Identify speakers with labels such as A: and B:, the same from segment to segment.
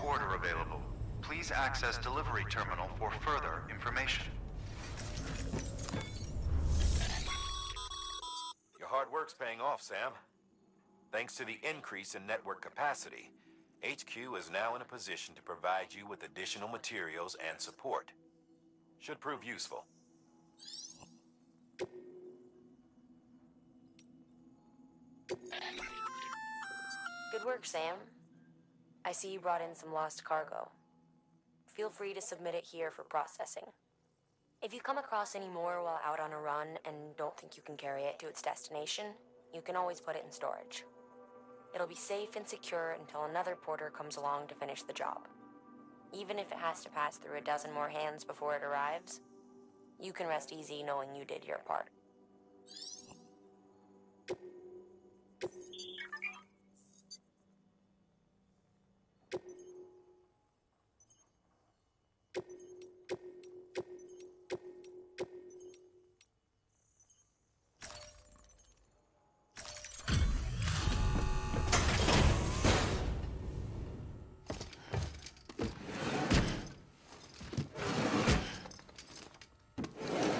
A: order available. Please access delivery terminal for further information.
B: Your hard work's paying off, Sam. Thanks to the increase in network capacity, HQ is now in a position to provide you with additional materials and support. Should prove useful.
C: Good work, Sam. I see you brought in some lost cargo. Feel free to submit it here for processing. If you come across any more while out on a run and don't think you can carry it to its destination, you can always put it in storage. It'll be safe and secure until another porter comes along to finish the job. Even if it has to pass through a dozen more hands before it arrives, you can rest easy knowing you did your part.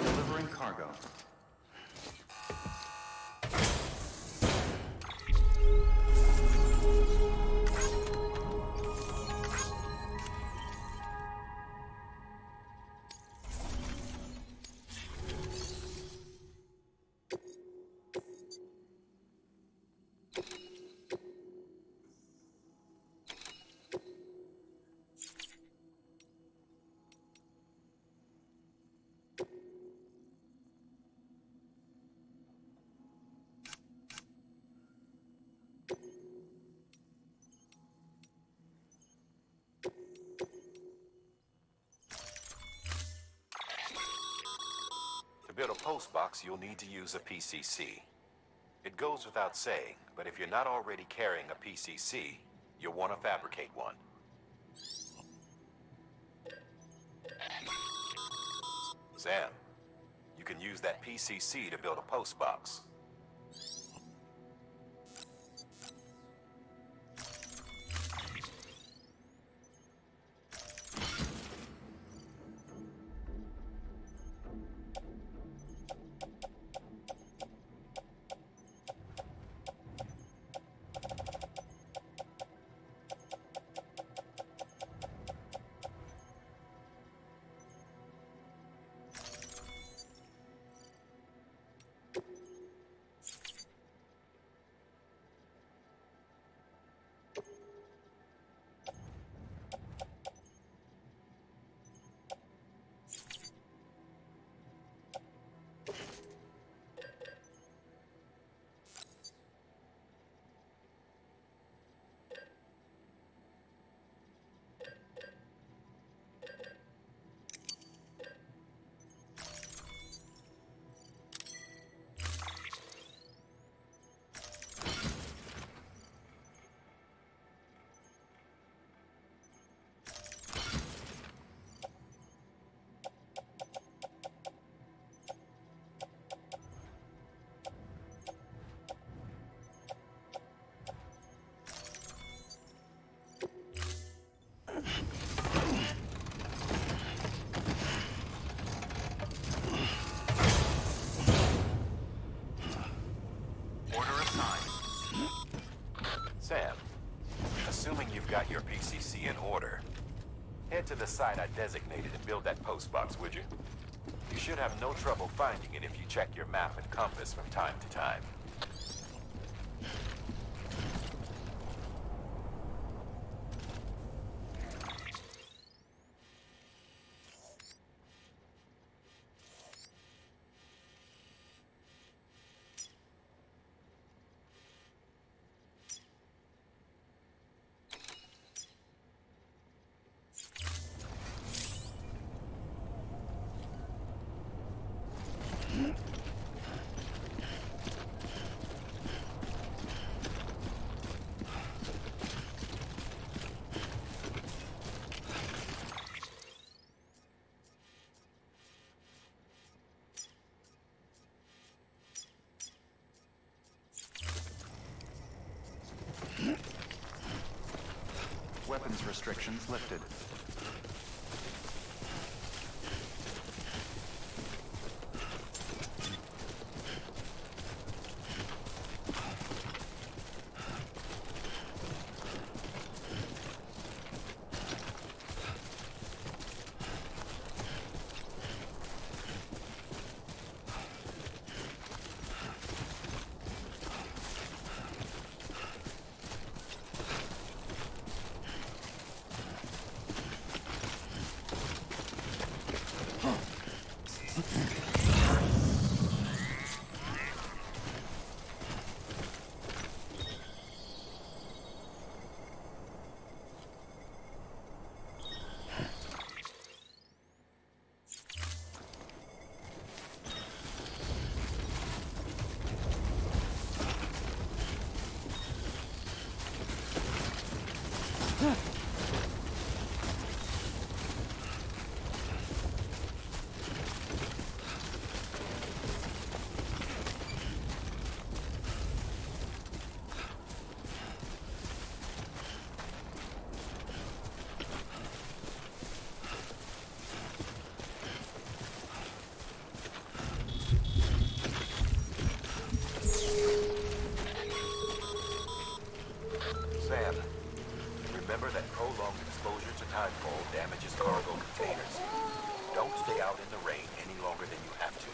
A: Delivering cargo.
B: To build a post box, you'll need to use a PCC. It goes without saying, but if you're not already carrying a PCC, you'll want to fabricate one. Sam, you can use that PCC to build a post box. Sam, assuming you've got your PCC in order, head to the site I designated and build that post box, would you? You should have no trouble finding it if you check your map and compass from time to time.
A: weapons restrictions lifted.
B: Sam, remember that prolonged exposure to timefall damages cargo containers. Don't stay out in the rain any longer than you have to.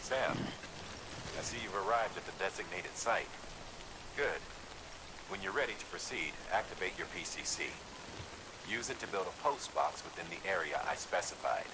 B: Sam, I see you've arrived at the designated site. Good. When you're ready to proceed, activate your PCC. Use it to build a post box within the area I specified.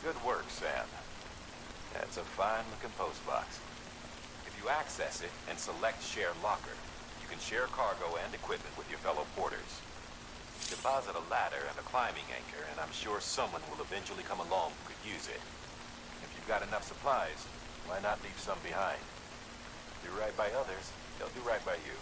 B: Good work, Sam. That's a fine-looking post box. If you access it and select Share Locker, you can share cargo and equipment with your fellow porters. Deposit a ladder and a climbing anchor, and I'm sure someone will eventually come along who could use it. If you've got enough supplies, why not leave some behind? Do right by others, they'll do right by you.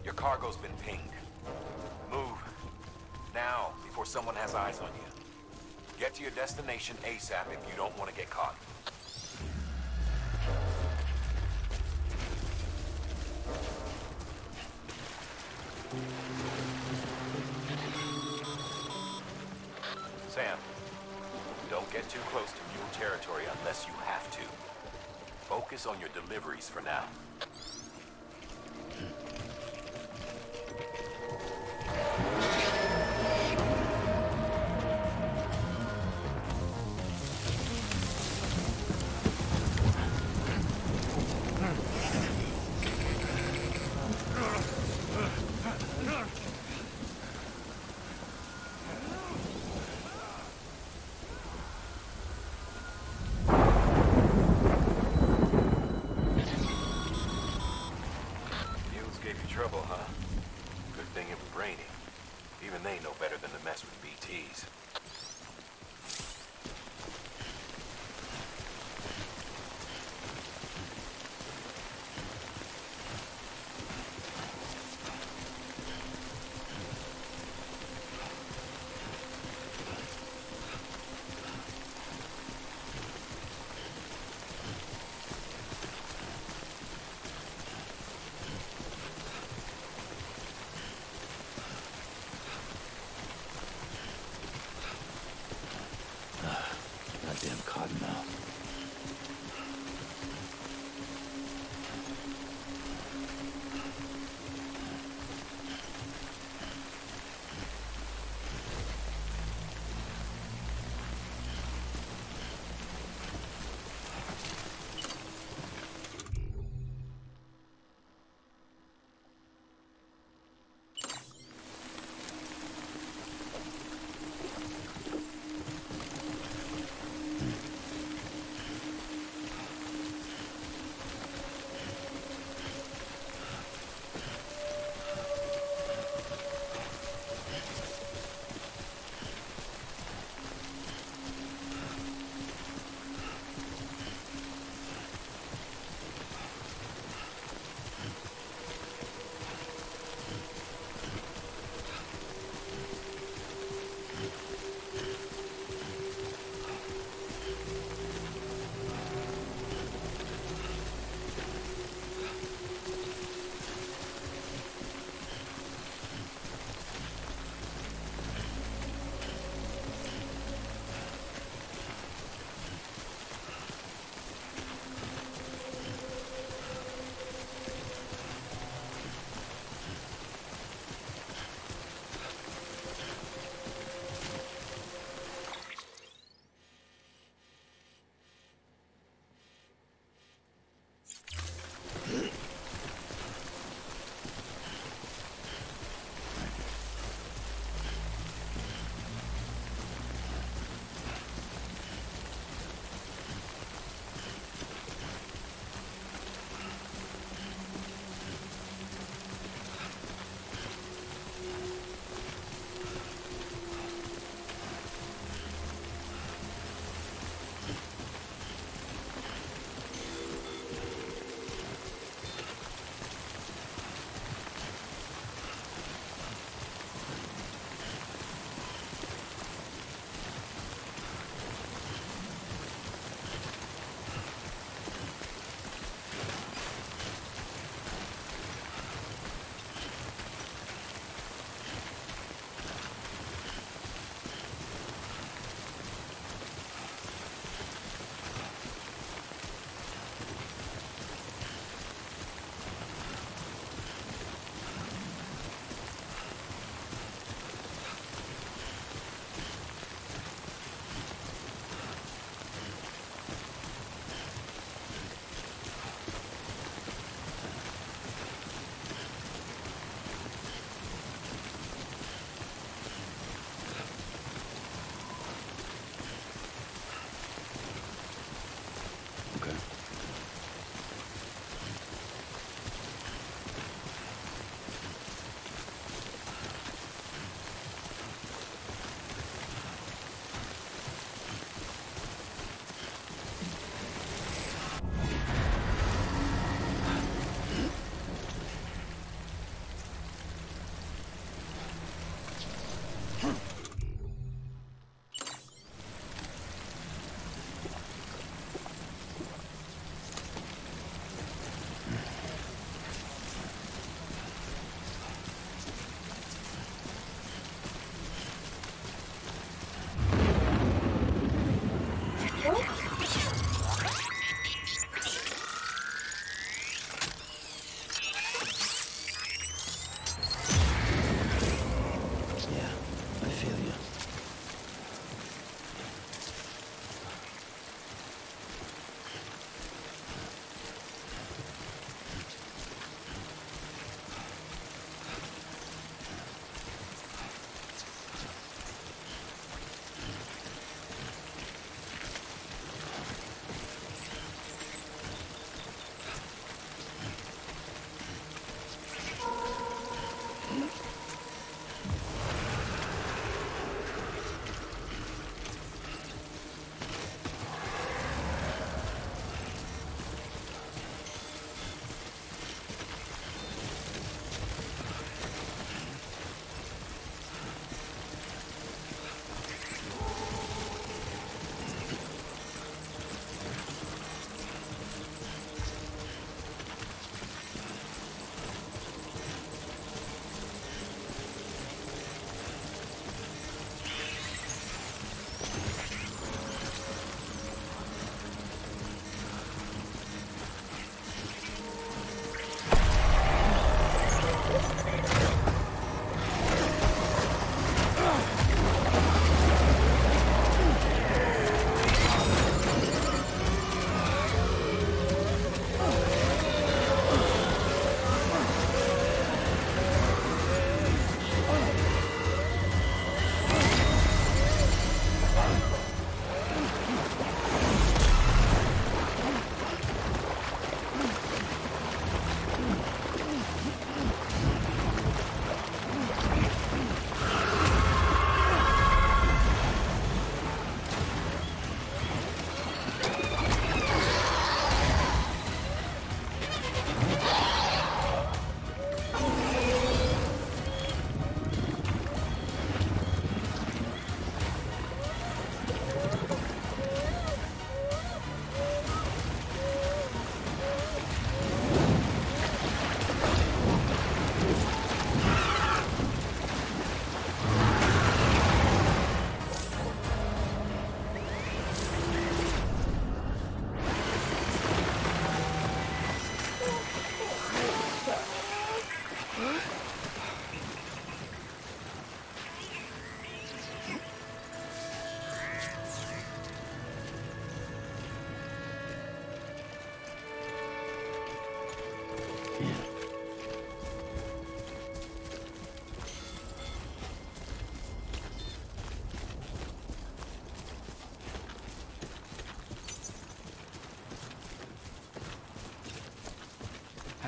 B: Your cargo's been pinged. Move. Now, before someone has eyes on you. Get to your destination ASAP if you don't want to get caught. Sam, don't get too close to mule territory unless you have to. Focus on your deliveries for now. Trouble, huh? Good thing it was raining. Even they know better than to mess with BTs.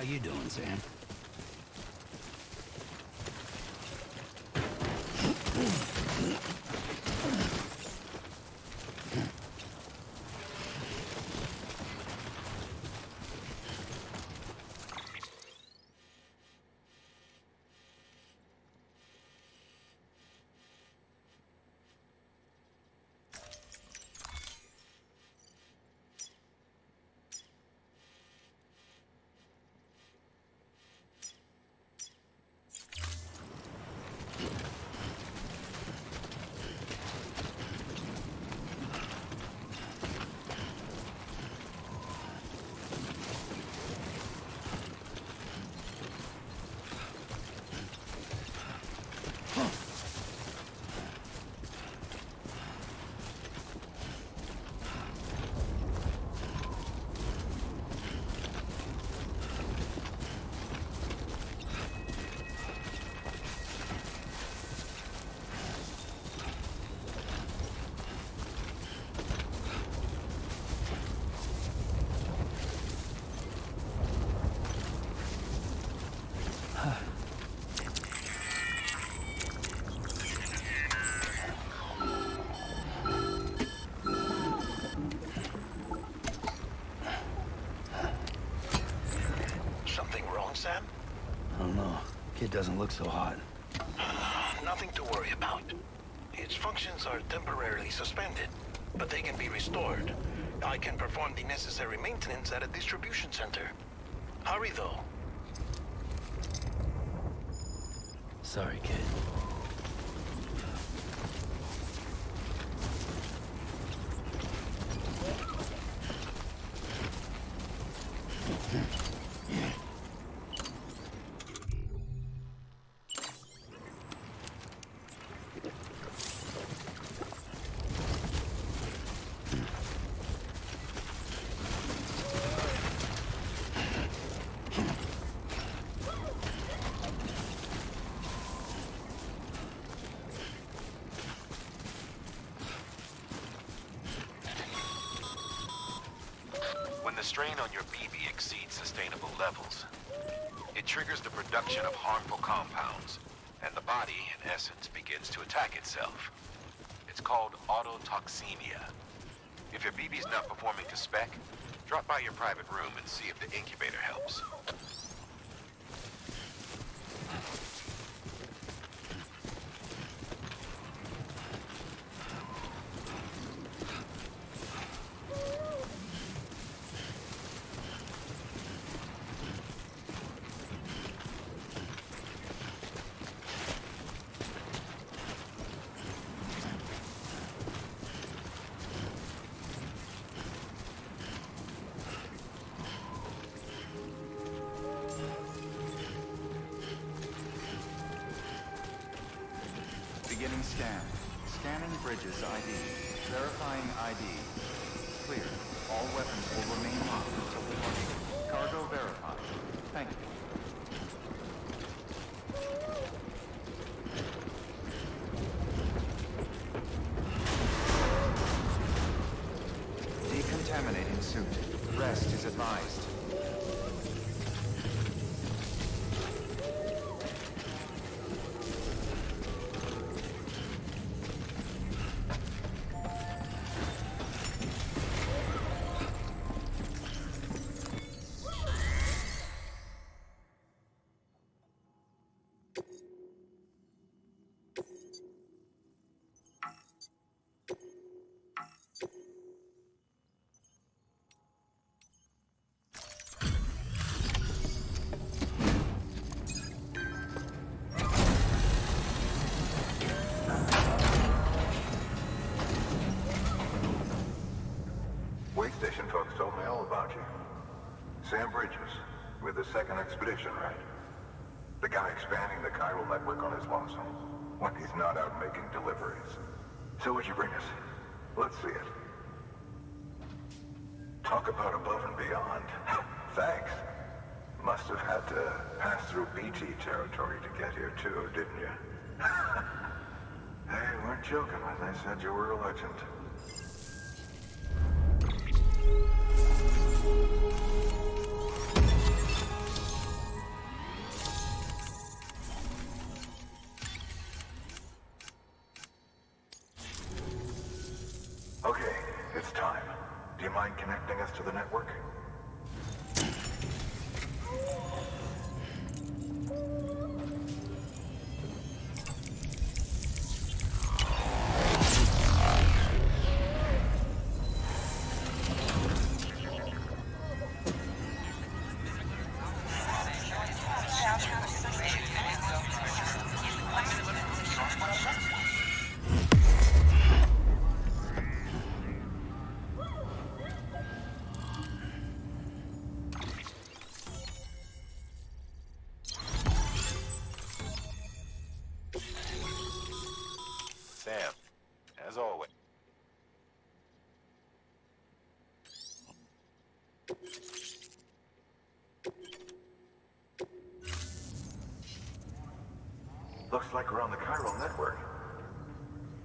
D: How you doing, Sam?
E: Sam?
D: I don't know. Kid doesn't look so hot.
E: Nothing to worry about. Its functions are temporarily suspended, but they can be restored. I can perform the necessary maintenance at a distribution center. Hurry, though.
D: Sorry, kid.
B: When the strain on your BB exceeds sustainable levels, It triggers the production of harmful compounds, and the body, in essence, begins to attack itself. It's called autotoxemia. If your BB's not performing to spec, drop by your private room and see if the incubator helps.
F: Beginning scan. Scanning bridges ID. Verifying ID. Clear. All weapons will remain locked until departure. Cargo verified. Thank you. Decontaminating suit. Rest is advised.
G: Station folks told me all about you. Sam Bridges, with the second expedition, right? The guy expanding the chiral network on his lonesome, when he's not out making deliveries. So what'd you bring us? Let's see it. Talk about above and beyond. Thanks. Must have had to pass through BT territory to get here too, didn't you? They weren't joking when they said you were a legend. Okay, it's time. Do you mind connecting us to the network?
B: Sam, as always.
G: Looks like we're on the chiral network.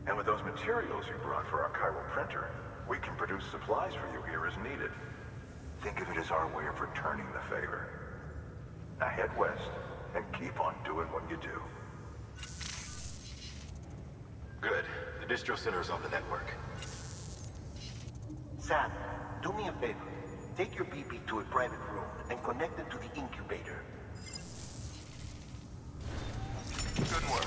G: And with those materials you brought for our chiral printer, we can produce supplies for you here as needed. Think of it as our way of returning the favor. Now head west and keep on doing what you do.
B: Good. The distro center is on the network.
E: Sam, do me a favor. Take your BP to a private room and connect it to the incubator.
B: Good work.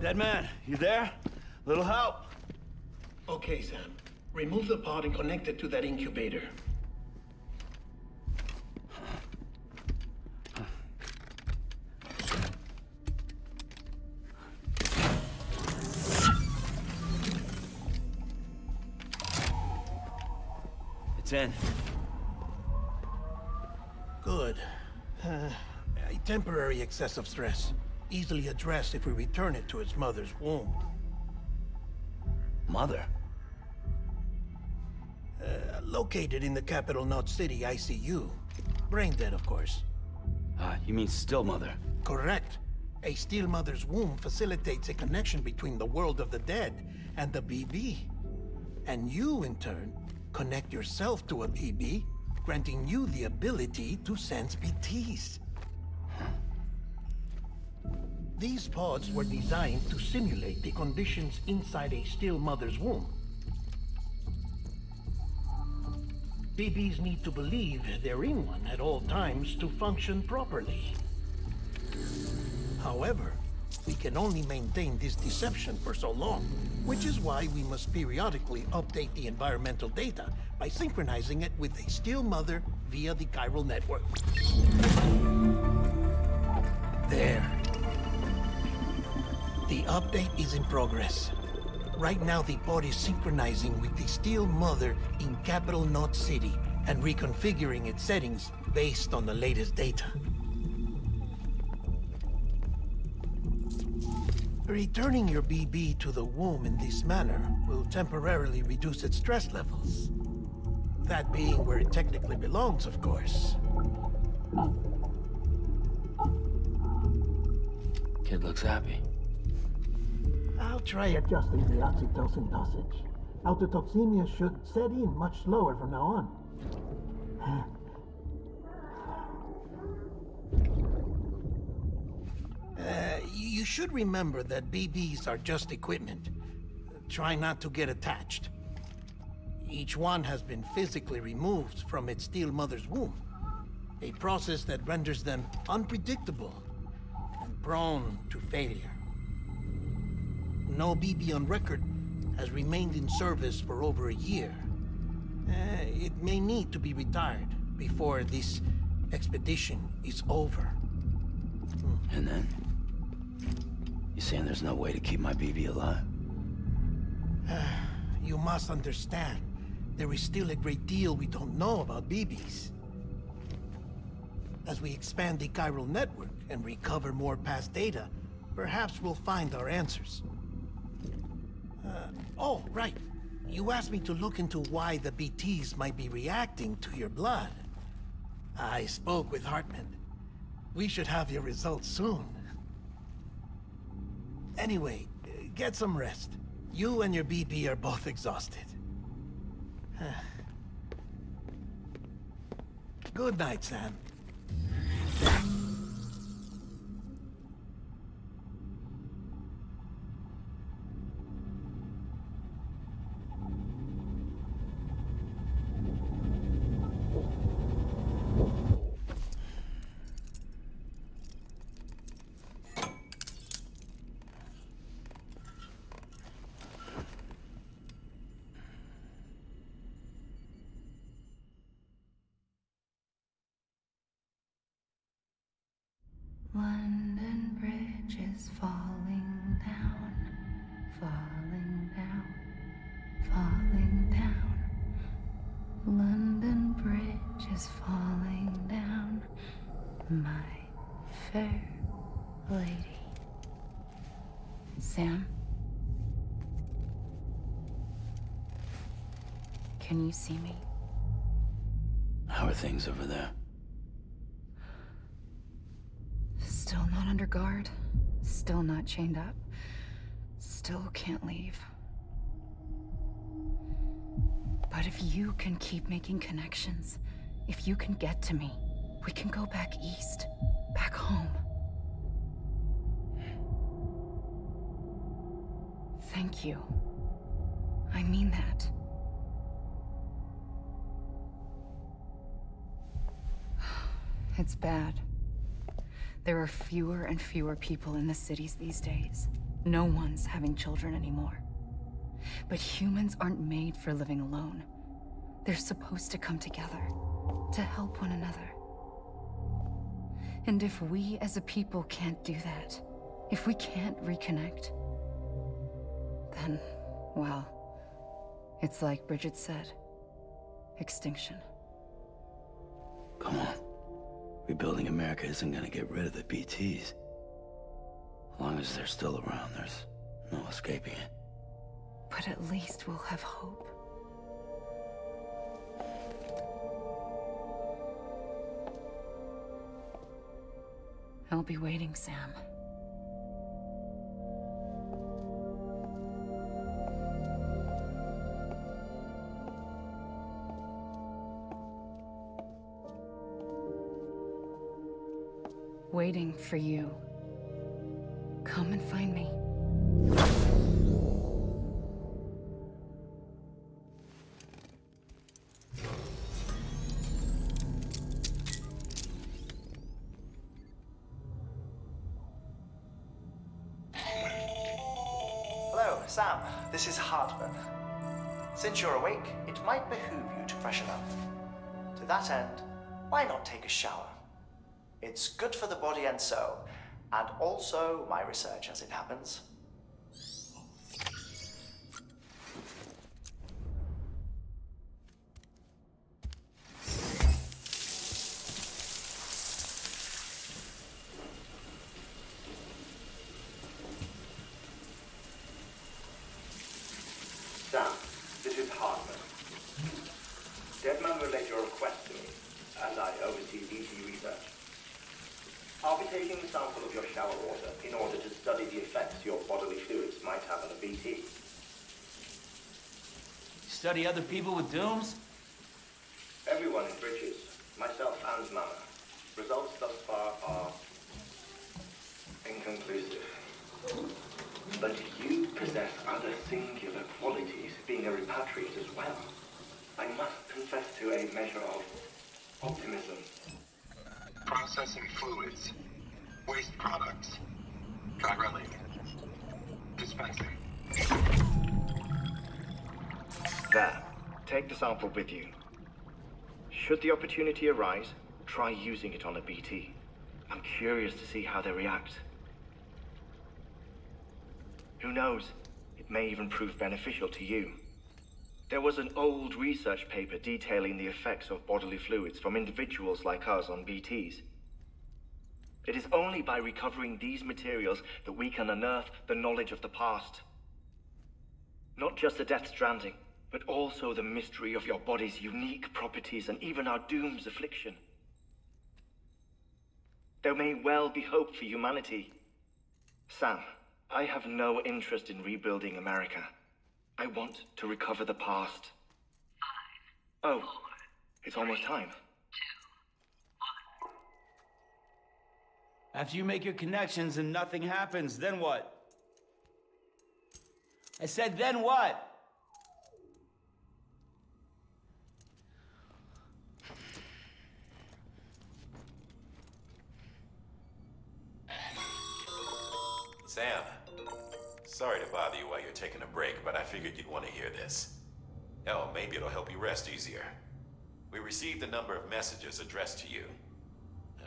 D: Dead man, you there? Little help?
E: Okay, Sam. Remove the pod and connect it to that incubator.
D: It's in.
E: Good. A temporary excessive stress. Easily addressed if we return it to its mother's womb.
D: Mother?
E: Located in the capital Knot City ICU. Brain dead, of course.
D: You mean Still Mother?
E: Correct. A Steel Mother's womb facilitates a connection between the world of the dead and the BB. And you, in turn, connect yourself to a BB, granting you the ability to sense BTs. These pods were designed to simulate the conditions inside a Steel Mother's womb. BBs need to believe they're in one at all times to function properly. However, we can only maintain this deception for so long, which is why we must periodically update the environmental data by synchronizing it with a Steel Mother via the chiral network. There. The update is in progress. Right now, the pod is synchronizing with the Steel Mother in capital Knot City and reconfiguring its settings based on the latest data. Returning your BB to the womb in this manner will temporarily reduce its stress levels. That being where it technically belongs, of course.
D: Kid looks happy.
E: I'll try adjusting the oxytocin dosage. Autotoxemia should set in much slower from now on. You should remember that BBs are just equipment. Try not to get attached. Each one has been physically removed from its Steel Mother's womb. A process that renders them unpredictable and prone to failure. No BB on record has remained in service for over a year. It may need to be retired before this expedition is over.
D: And then? You saying there's no way to keep my BB alive?
E: You must understand, there is still a great deal we don't know about BBs. As we expand the chiral network and recover more past data, perhaps we'll find our answers. Oh, right. You asked me to look into why the BTs might be reacting to your blood. I spoke with Hartman. We should have your results soon. Anyway, get some rest. You and your BB are both exhausted. Good night, Sam.
H: London Bridge is falling down, falling down, falling down. London Bridge is falling down, my fair lady. Sam? Can you see me?
D: How are things over there?
H: Still not under guard, still not chained up, still can't leave. But if you can keep making connections, if you can get to me, we can go back east, back home. Thank you. I mean that. It's bad. There are fewer and fewer people in the cities these days. No one's having children anymore. But humans aren't made for living alone. They're supposed to come together, to help one another. And if we as a people can't do that, if we can't reconnect, then, well, it's like Bridget said, extinction.
D: Come on. Rebuilding America isn't gonna get rid of the BTs. As long as they're still around, there's no escaping it.
H: But at least we'll have hope. I'll be waiting, Sam. Waiting for you. Come and find me.
I: Hello, Sam. This is Hartman. Since you're awake, it might behoove you to freshen up. To that end, why not take a shower? It's good for the body and soul, and also my research as it happens.
J: Sam, this is Hartman. Deadman relayed your request to me, and I oversee BT research. I'll be taking a sample of your shower water in order to study the effects your bodily fluids might have on a BT.
K: Study other people with dooms?
J: Everyone in Bridges, myself and Mama. Results thus far are inconclusive. But you possess other singular qualities, being a repatriate as well. I must confess to a measure of optimism.
G: Processing fluids. Waste products. Try running. Dispensing.
J: There. Take the sample with you. Should the opportunity arise, try using it on a BT. I'm curious to see how they react. Who knows? It may even prove beneficial to you. There was an old research paper detailing the effects of bodily fluids from individuals like us on BTs. It is only by recovering these materials that we can unearth the knowledge of the past. Not just the Death Stranding, but also the mystery of your body's unique properties and even our doom's affliction. There may well be hope for humanity. Sam, I have no interest in rebuilding America. I want to recover the past. 5, 4, it's almost time.
K: 2, 1. After you make your connections and nothing happens, then what? I said, then what?
B: Sam, sorry to bother you while you're taking a break, but I figured you'd want to hear this. Oh, maybe it'll help you rest easier. We received a number of messages addressed to you.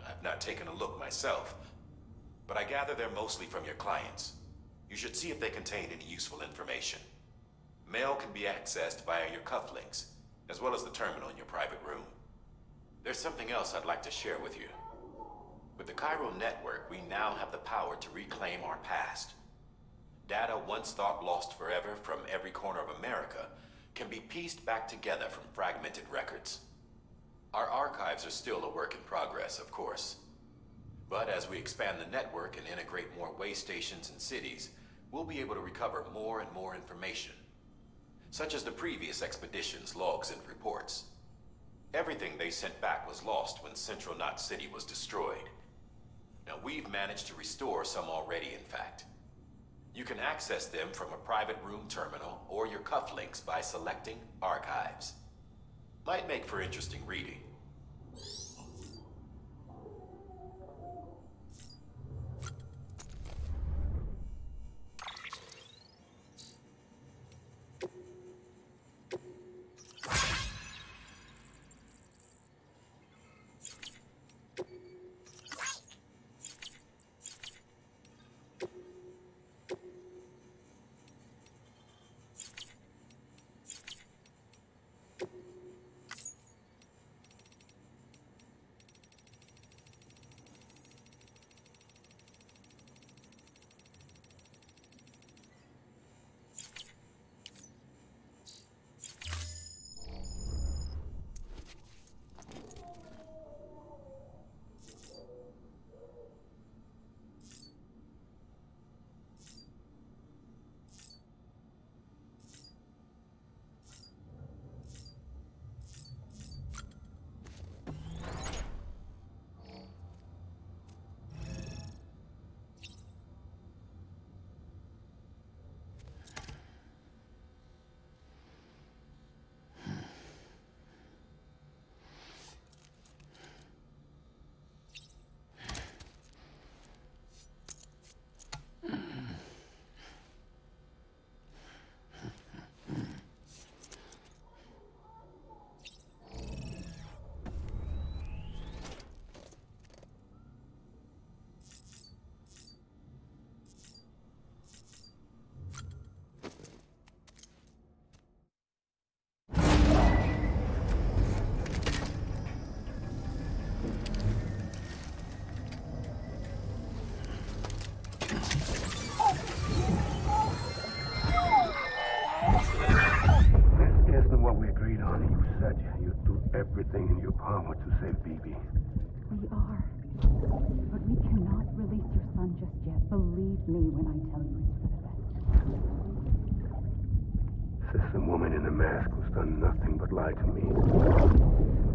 B: I've not taken a look myself, but I gather they're mostly from your clients. You should see if they contain any useful information. Mail can be accessed via your cufflinks, as well as the terminal in your private room. There's something else I'd like to share with you. With the chiral network, we now have the power to reclaim our past. Data once thought lost forever from every corner of America can be pieced back together from fragmented records. Our archives are still a work in progress, of course. But as we expand the network and integrate more way stations and cities, we'll be able to recover more and more information, such as the previous expedition's logs and reports. Everything they sent back was lost when Central Knot City was destroyed. Now, we've managed to restore some already, in fact. You can access them from a private room terminal or your cufflinks by selecting Archives. Might make for interesting reading.
L: everything in your power to save BB.
H: We are. But we cannot release your son just yet. Believe me when I tell you it's for the best.
L: Says the woman in the mask who's done nothing but lie to me.